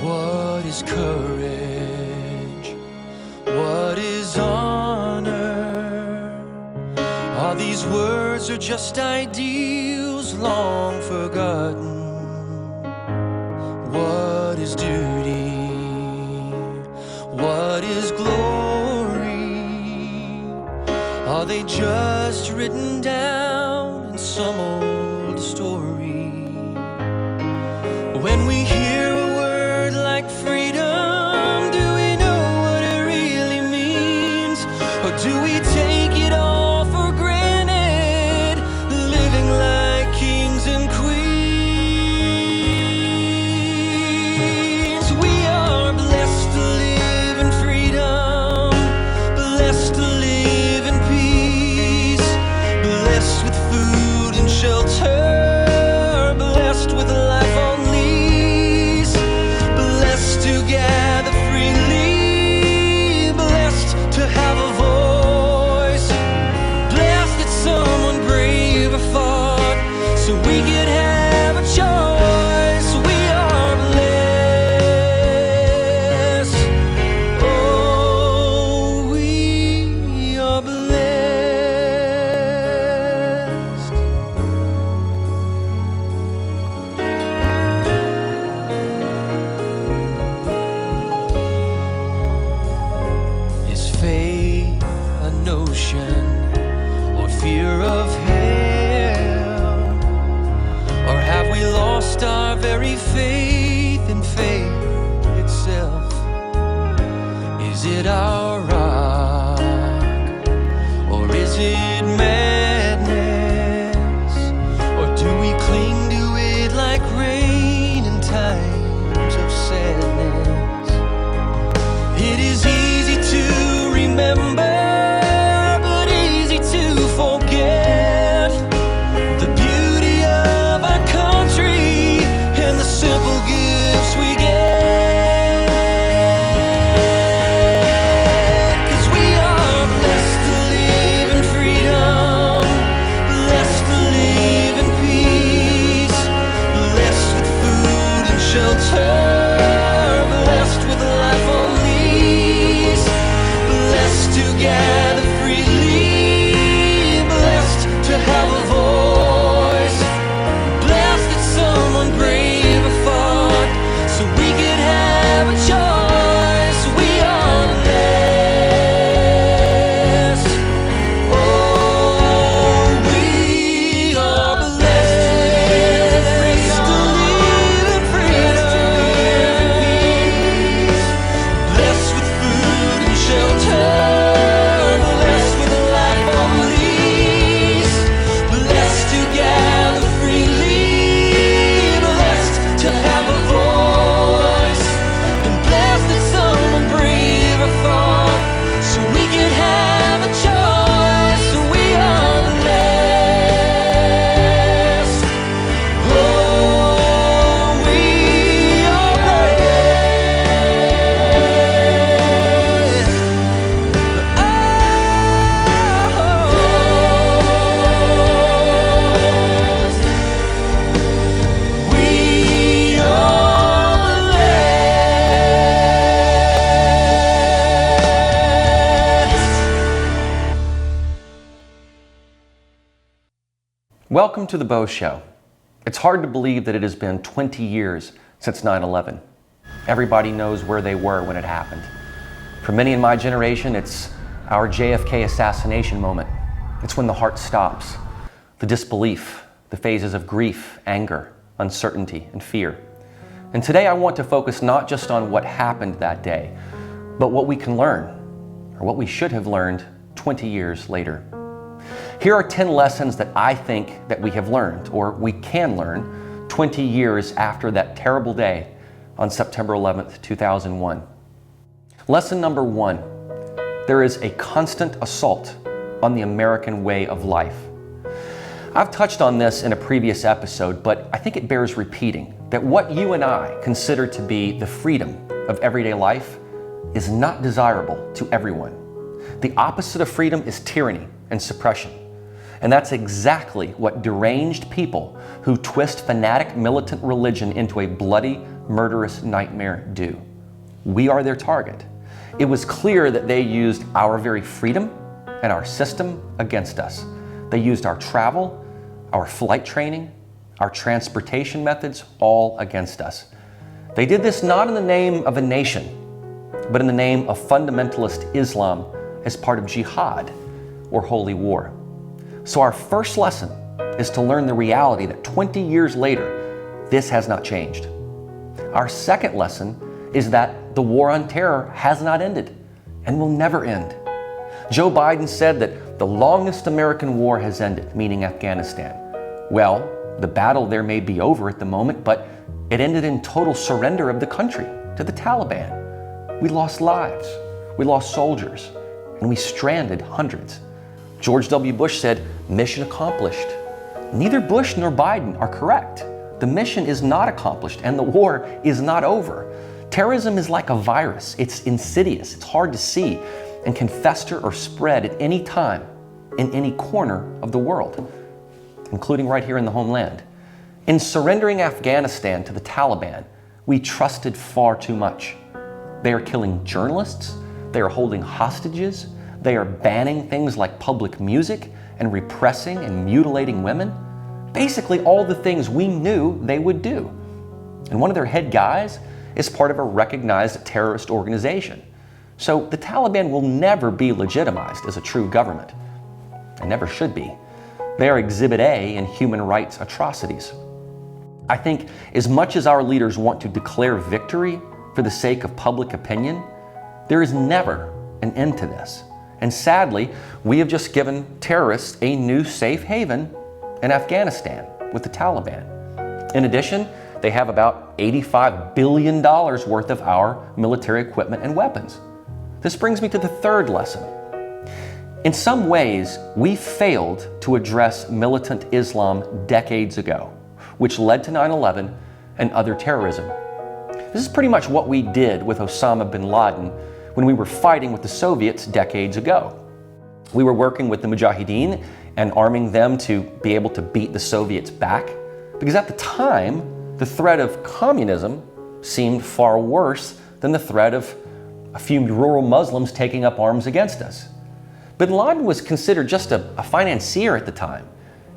What is courage? What is honor? Are these words or just ideals long forgotten? What is duty? What is glory? Are they just written down in some old story? When we hear a word like freedom, do we know what it really means? Or do we take it all for granted, living like kings and queens? We are blessed to live in freedom, blessed to live in peace, blessed with food and shelter, blessed with life on lease, blessed to gather freely, blessed to have a voice, blessed that someone braver fought so we could have a choice. We are blessed. Oh, we are blessed. Is faith a notion or fear of hell? Or have we lost our very faith in faith itself? Is it our rock or is it madness? Or do we cling to it like rain in times of sadness? It is easy to remember, but easy to forget the beauty of our country and the simple gifts we get. 'Cause we are blessed to live in freedom, blessed to live in peace, blessed with food and shelter, blessed with life on lease, blessed to gather freely, blessed to have a voice, blessed that someone braver fought so we could have a choice. We are blessed. Oh, we are blessed to live in freedom, blessed with food and shelter, blessed with life on lease, blessed to gather freely, blessed to have a voice, and blessed that someone braver fought so we could have a choice. We are blessed. Oh, we are blessed. We are blessed. Welcome to the Beau Show. It's hard to believe that it has been 20 years since 9/11. Everybody knows where they were when it happened. For many in my generation, it's our JFK assassination moment. It's when the heart stops, the disbelief, the phases of grief, anger, uncertainty, and fear. And today I want to focus not just on what happened that day, but what we can learn, or what we should have learned 20 years later. Here are 10 lessons that I think that we have learned, or we can learn, 20 years after that terrible day on September 11th, 2001. Lesson number 1, there is a constant assault on the American way of life. I've touched on this in a previous episode, but I think it bears repeating that what you and I consider to be the freedom of everyday life is not desirable to everyone. The opposite of freedom is tyranny and suppression. And that's exactly what deranged people who twist fanatic militant religion into a bloody, murderous nightmare do. We are their target. It was clear that they used our very freedom and our system against us. They used our travel, our flight training, our transportation methods, all against us. They did this not in the name of a nation, but in the name of fundamentalist Islam as part of jihad, or holy war. So our first lesson is to learn the reality that 20 years later, this has not changed. Our second lesson is that the war on terror has not ended and will never end. Joe Biden said that the longest American war has ended, meaning Afghanistan. Well, the battle there may be over at the moment, but it ended in total surrender of the country to the Taliban. We lost lives, we lost soldiers, and we stranded hundreds. George W. Bush said, "Mission accomplished." Neither Bush nor Biden are correct. The mission is not accomplished and the war is not over. Terrorism is like a virus. It's insidious, it's hard to see, and can fester or spread at any time in any corner of the world, including right here in the homeland. In surrendering Afghanistan to the Taliban, we trusted far too much. They are killing journalists, they are holding hostages, they are banning things like public music and repressing and mutilating women. Basically all the things we knew they would do. And one of their head guys is part of a recognized terrorist organization. So the Taliban will never be legitimized as a true government, and never should be. They are Exhibit A in human rights atrocities. I think as much as our leaders want to declare victory for the sake of public opinion, there is never an end to this. And sadly, we have just given terrorists a new safe haven in Afghanistan with the Taliban. In addition, they have about $85 billion worth of our military equipment and weapons. This brings me to the third lesson. In some ways, we failed to address militant Islam decades ago, which led to 9/11 and other terrorism. This is pretty much what we did with Osama bin Laden when we were fighting with the Soviets decades ago. We were working with the Mujahideen and arming them to be able to beat the Soviets back, because at the time, the threat of communism seemed far worse than the threat of a few rural Muslims taking up arms against us. Bin Laden was considered just a financier at the time.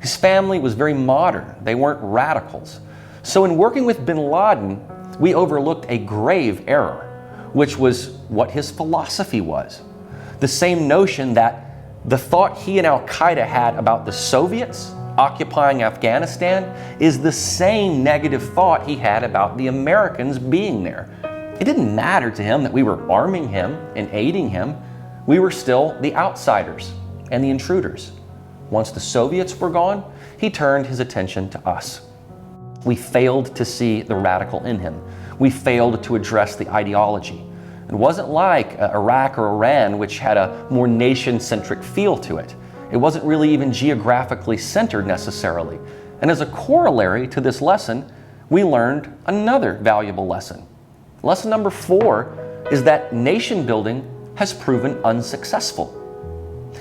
His family was very modern. They weren't radicals. So in working with bin Laden, we overlooked a grave error, which was what his philosophy was. The same notion that the thought he and Al-Qaeda had about the Soviets occupying Afghanistan is the same negative thought he had about the Americans being there. It didn't matter to him that we were arming him and aiding him. We were still the outsiders and the intruders. Once the Soviets were gone, he turned his attention to us. We failed to see the radical in him. We failed to address the ideology. It wasn't like Iraq or Iran, which had a more nation-centric feel to it. It wasn't really even geographically centered necessarily. And as a corollary to this lesson, we learned another valuable lesson. Lesson number 4 is that nation building has proven unsuccessful.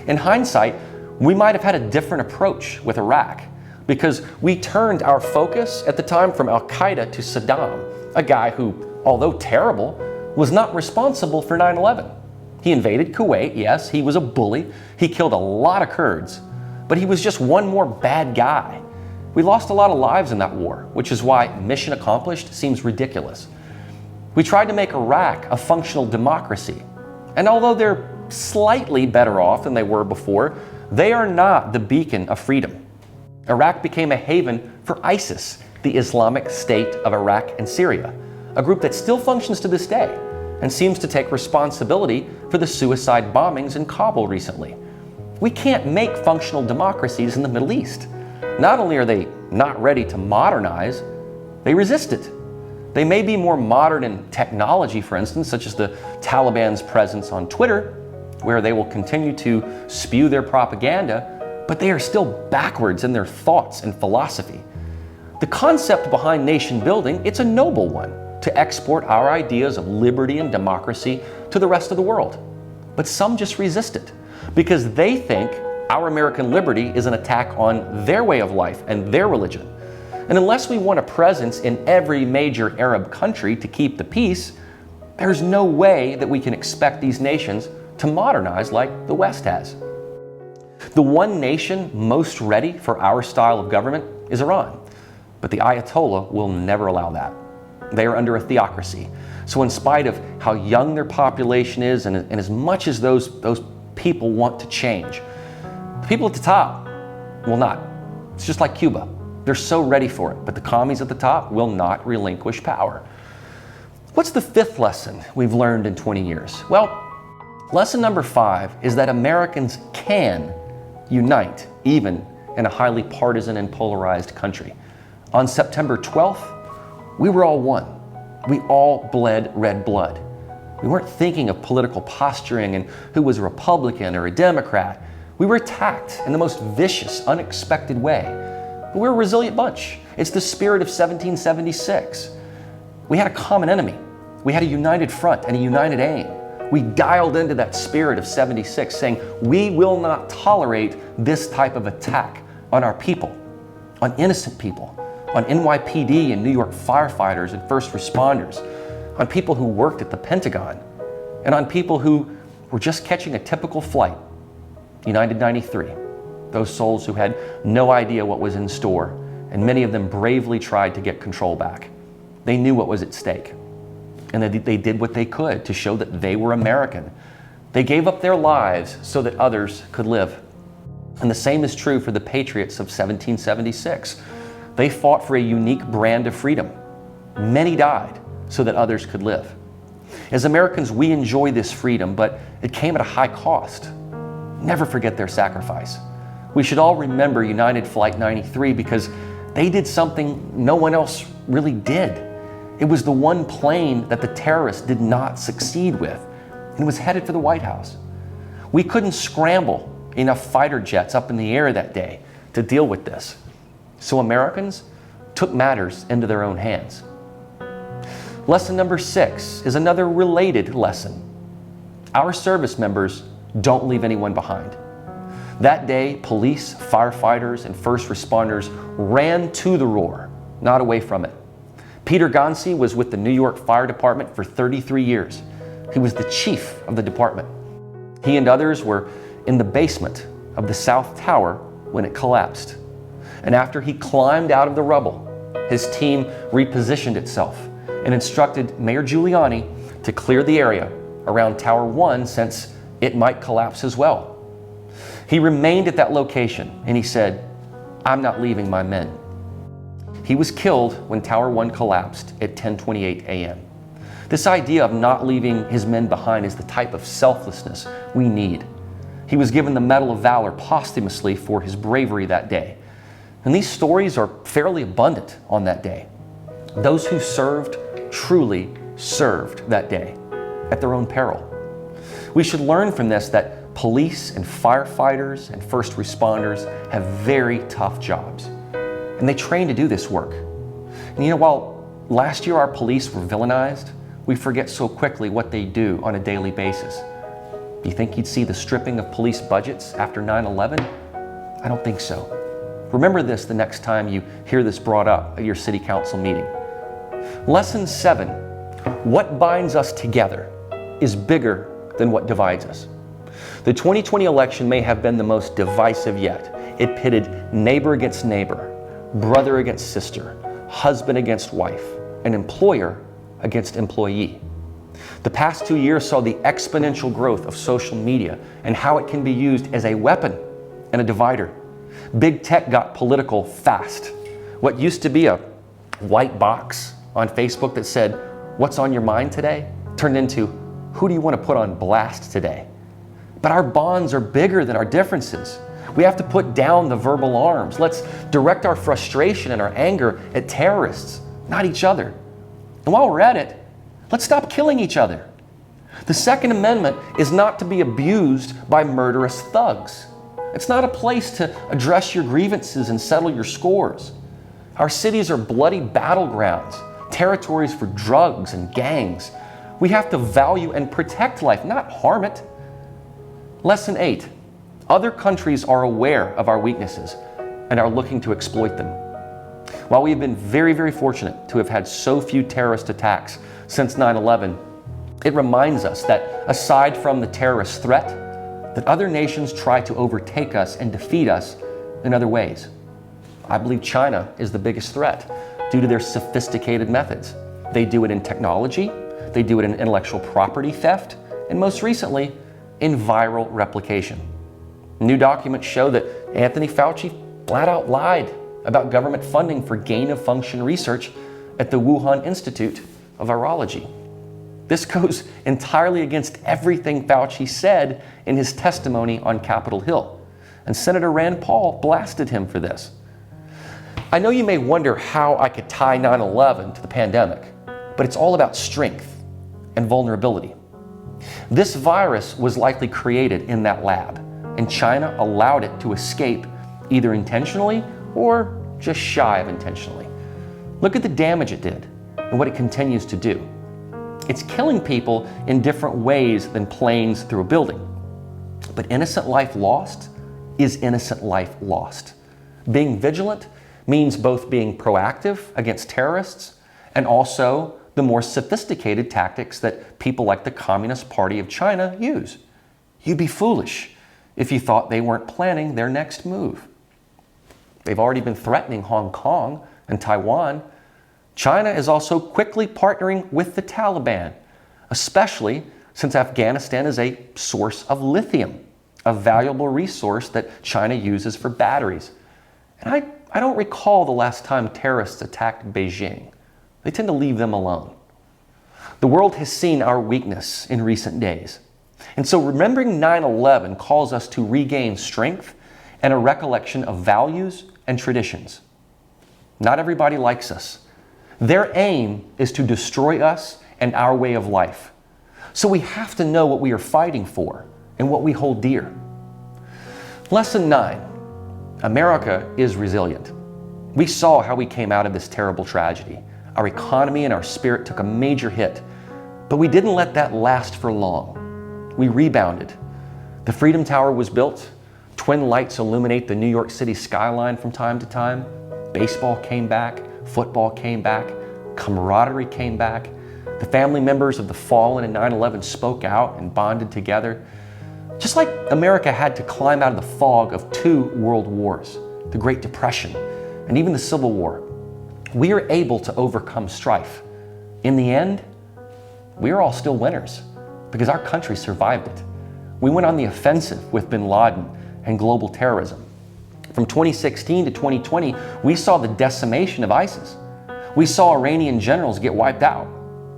In hindsight, we might have had a different approach with Iraq, because we turned our focus at the time from Al-Qaeda to Saddam, a guy who, although terrible, was not responsible for 9/11. He invaded Kuwait, yes, he was a bully, he killed a lot of Kurds, but he was just one more bad guy. We lost a lot of lives in that war, which is why mission accomplished seems ridiculous. We tried to make Iraq a functional democracy, and although they're slightly better off than they were before, they are not the beacon of freedom. Iraq became a haven for ISIS, the Islamic State of Iraq and Syria, a group that still functions to this day and seems to take responsibility for the suicide bombings in Kabul recently. We can't make functional democracies in the Middle East. Not only are they not ready to modernize, they resist it. They may be more modern in technology, for instance, such as the Taliban's presence on Twitter, where they will continue to spew their propaganda, but they are still backwards in their thoughts and philosophy. The concept behind nation building, it's a noble one, to export our ideas of liberty and democracy to the rest of the world. But some just resist it, because they think our American liberty is an attack on their way of life and their religion. And unless we want a presence in every major Arab country to keep the peace, there's no way that we can expect these nations to modernize like the West has. The one nation most ready for our style of government is Iran, but the Ayatollah will never allow that. They are under a theocracy. So in spite of how young their population is and as much as those people want to change, the people at the top will not. It's just like Cuba. They're so ready for it, but the commies at the top will not relinquish power. What's the fifth lesson we've learned in 20 years? Well, lesson number 5 is that Americans can unite, even in a highly partisan and polarized country. On September 12th, we were all one. We all bled red blood. We weren't thinking of political posturing and who was a Republican or a Democrat. We were attacked in the most vicious, unexpected way. But we're a resilient bunch. It's the spirit of 1776. We had a common enemy. We had a united front and a united aim. We dialed into that spirit of 76, saying, we will not tolerate this type of attack on our people, on innocent people, on NYPD and New York firefighters and first responders, on people who worked at the Pentagon, and on people who were just catching a typical flight. United 93, those souls who had no idea what was in store, and many of them bravely tried to get control back. They knew what was at stake, and they did what they could to show that they were American. They gave up their lives so that others could live. And the same is true for the patriots of 1776. They fought for a unique brand of freedom. Many died so that others could live. As Americans, we enjoy this freedom, but it came at a high cost. Never forget their sacrifice. We should all remember United Flight 93 because they did something no one else really did. It was the one plane that the terrorists did not succeed with, and it was headed for the White House. We couldn't scramble enough fighter jets up in the air that day to deal with this. So Americans took matters into their own hands. Lesson number 6 is another related lesson. Our service members don't leave anyone behind. That day, police, firefighters, and first responders ran to the roar, not away from it. Peter Gonsi was with the New York Fire Department for 33 years. He was the chief of the department. He and others were in the basement of the South Tower when it collapsed. And after he climbed out of the rubble, his team repositioned itself and instructed Mayor Giuliani to clear the area around Tower 1 since it might collapse as well. He remained at that location and he said, "I'm not leaving my men." He was killed when Tower 1 collapsed at 10:28 a.m. This idea of not leaving his men behind is the type of selflessness we need. He was given the Medal of Valor posthumously for his bravery that day. And these stories are fairly abundant on that day. Those who served truly served that day at their own peril. We should learn from this that police and firefighters and first responders have very tough jobs. And they train to do this work. And you know, while last year our police were villainized, we forget so quickly what they do on a daily basis. Do you think you'd see the stripping of police budgets after 9/11? I don't think so. Remember this the next time you hear this brought up at your city council meeting. Lesson 7, what binds us together is bigger than what divides us. The 2020 election may have been the most divisive yet. It pitted neighbor against neighbor, brother against sister, husband against wife, and employer against employee. The past 2 years saw the exponential growth of social media and how it can be used as a weapon and a divider. Big tech got political fast. What used to be a white box on Facebook that said, "What's on your mind today?" turned into, "Who do you want to put on blast today?" But our bonds are bigger than our differences. We have to put down the verbal arms. Let's direct our frustration and our anger at terrorists, not each other. And while we're at it, let's stop killing each other. The Second Amendment is not to be abused by murderous thugs. It's not a place to address your grievances and settle your scores. Our cities are bloody battlegrounds, territories for drugs and gangs. We have to value and protect life, not harm it. Lesson 8. Other countries are aware of our weaknesses and are looking to exploit them. While we've been very, very fortunate to have had so few terrorist attacks since 9/11, it reminds us that aside from the terrorist threat, that other nations try to overtake us and defeat us in other ways. I believe China is the biggest threat due to their sophisticated methods. They do it in technology, they do it in intellectual property theft, and most recently, in viral replication. New documents show that Anthony Fauci flat out lied about government funding for gain-of-function research at the Wuhan Institute of Virology. This goes entirely against everything Fauci said in his testimony on Capitol Hill, and Senator Rand Paul blasted him for this. I know you may wonder how I could tie 9/11 to the pandemic, but it's all about strength and vulnerability. This virus was likely created in that lab, and China allowed it to escape either intentionally or just shy of intentionally. Look at the damage it did and what it continues to do. It's killing people in different ways than planes through a building. But innocent life lost is innocent life lost. Being vigilant means both being proactive against terrorists and also the more sophisticated tactics that people like the Communist Party of China use. You'd be foolish if you thought they weren't planning their next move. They've already been threatening Hong Kong and Taiwan. China is also quickly partnering with the Taliban, especially since Afghanistan is a source of lithium, a valuable resource that China uses for batteries. And I don't recall the last time terrorists attacked Beijing. They tend to leave them alone. The world has seen our weakness in recent days. And so remembering 9/11 calls us to regain strength and a recollection of values and traditions. Not everybody likes us. Their aim is to destroy us and our way of life. So we have to know what we are fighting for and what we hold dear. Lesson 9. America is resilient. We saw how we came out of this terrible tragedy. Our economy and our spirit took a major hit, but we didn't let that last for long. We rebounded. The Freedom Tower was built. Twin lights illuminate the New York City skyline from time to time. Baseball came back. Football came back. Camaraderie came back. The family members of the fallen in 9/11 spoke out and bonded together. Just like America had to climb out of the fog of 2 world wars, the Great Depression, and even the Civil War, we are able to overcome strife. In the end, we are all still winners because our country survived it. We went on the offensive with bin Laden and global terrorism. From 2016 to 2020, we saw the decimation of ISIS. We saw Iranian generals get wiped out.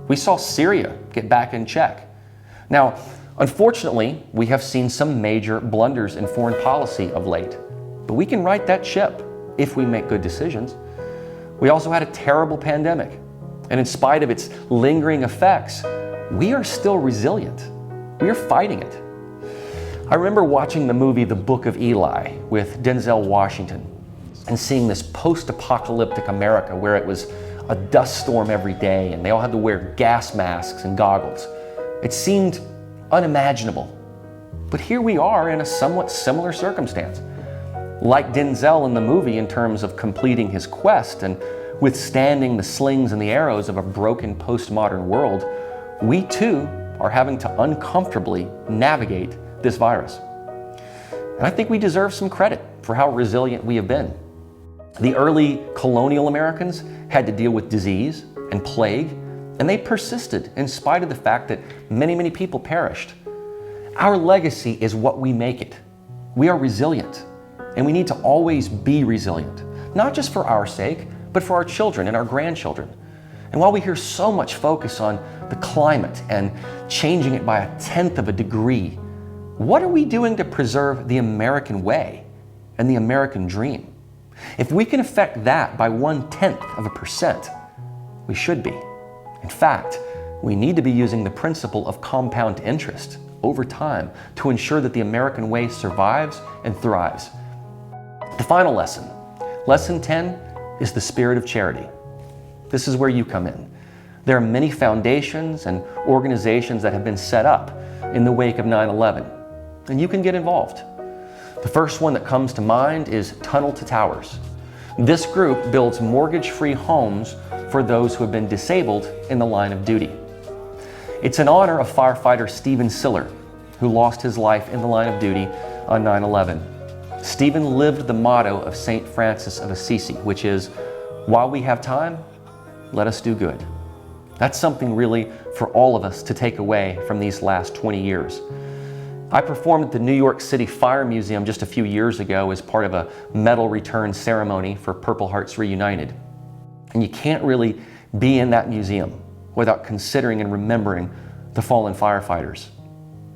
We saw Syria get back in check. Now, unfortunately, we have seen some major blunders in foreign policy of late, but we can right that ship if we make good decisions. We also had a terrible pandemic, and in spite of its lingering effects, we are still resilient. We are fighting it. I remember watching the movie The Book of Eli with Denzel Washington and seeing this post-apocalyptic America where it was a dust storm every day and they all had to wear gas masks and goggles. It seemed unimaginable. But here we are in a somewhat similar circumstance. Like Denzel in the movie in terms of completing his quest and withstanding the slings and the arrows of a broken postmodern world, we too are having to uncomfortably navigate this virus. And I think we deserve some credit for how resilient we have been. The early colonial Americans had to deal with disease and plague, and they persisted in spite of the fact that many, many people perished. Our legacy is what we make it. We are resilient, and we need to always be resilient, not just for our sake, but for our children and our grandchildren. And while we hear so much focus on the climate and changing it by 1/10 of a degree, what are we doing to preserve the American way and the American dream? If we can affect that by 1/10 of a percent, we should be. In fact, we need to be using the principle of compound interest over time to ensure that the American way survives and thrives. The final lesson, lesson 10, is the spirit of charity. This is where you come in. There are many foundations and organizations that have been set up in the wake of 9/11, and you can get involved. The first one that comes to mind is Tunnel to Towers. This group builds mortgage-free homes for those who have been disabled in the line of duty. It's in honor of firefighter Stephen Siller, who lost his life in the line of duty on 9/11. Stephen lived the motto of St. Francis of Assisi, which is, while we have time, let us do good. That's something really for all of us to take away from these last 20 years. I performed at the New York City Fire Museum just a few years ago as part of a medal return ceremony for Purple Hearts Reunited. And you can't really be in that museum without considering and remembering the fallen firefighters.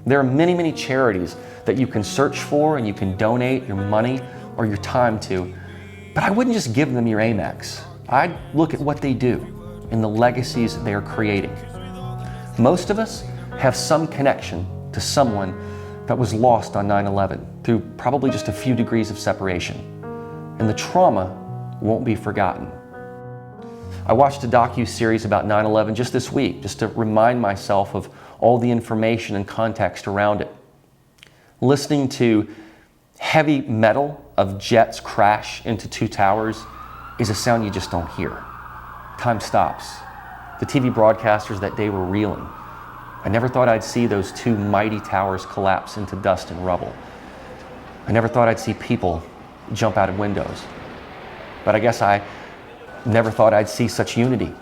There are many, many charities that you can search for and you can donate your money or your time to, but I wouldn't just give them your Amex. I'd look at what they do and the legacies they are creating. Most of us have some connection to someone that was lost on 9/11 through probably just a few degrees of separation. And the trauma won't be forgotten. I watched a docu-series about 9/11 just this week, just to remind myself of all the information and context around it. Listening to heavy metal of jets crash into two towers is a sound you just don't hear. Time stops. The TV broadcasters that day were reeling. I never thought I'd see those two mighty towers collapse into dust and rubble. I never thought I'd see people jump out of windows. But I guess I never thought I'd see such unity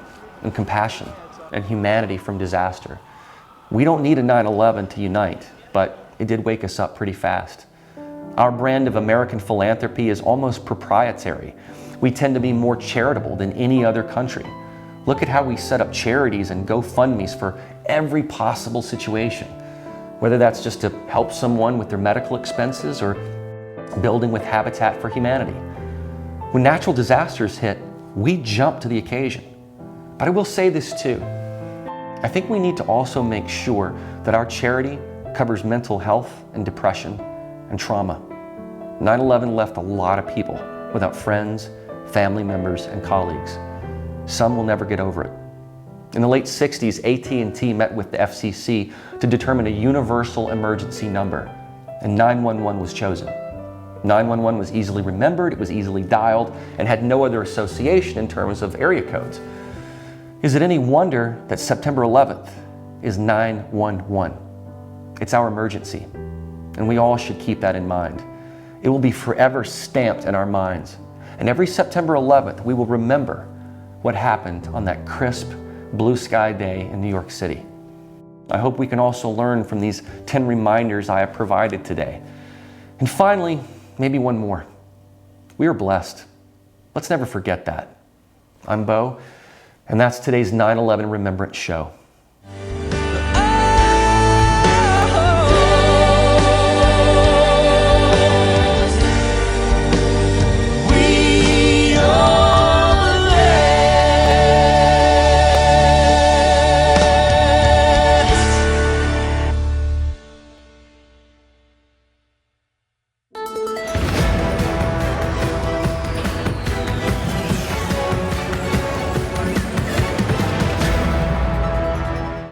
and compassion and humanity from disaster. We don't need a 9/11 to unite, but it did wake us up pretty fast. Our brand of American philanthropy is almost proprietary. We tend to be more charitable than any other country. Look at how we set up charities and GoFundMes for every possible situation, whether that's just to help someone with their medical expenses or building with Habitat for Humanity. When natural disasters hit, we jump to the occasion. But I will say this too. I think we need to also make sure that our charity covers mental health and depression and trauma. 9/11 left a lot of people without friends, family members, and colleagues. Some will never get over it. In the late 60s, AT&T met with the FCC to determine a universal emergency number, and 911 was chosen. 911 was easily remembered, it was easily dialed, and had no other association in terms of area codes. Is it any wonder that September 11th is 911? It's our emergency, and we all should keep that in mind. It will be forever stamped in our minds, and every September 11th we will remember what happened on that crisp, blue sky day in New York City. I hope we can also learn from these 10 reminders I have provided today. And finally, maybe one more. We are blessed. Let's never forget that. I'm Beau, and that's today's 9/11 Remembrance Show.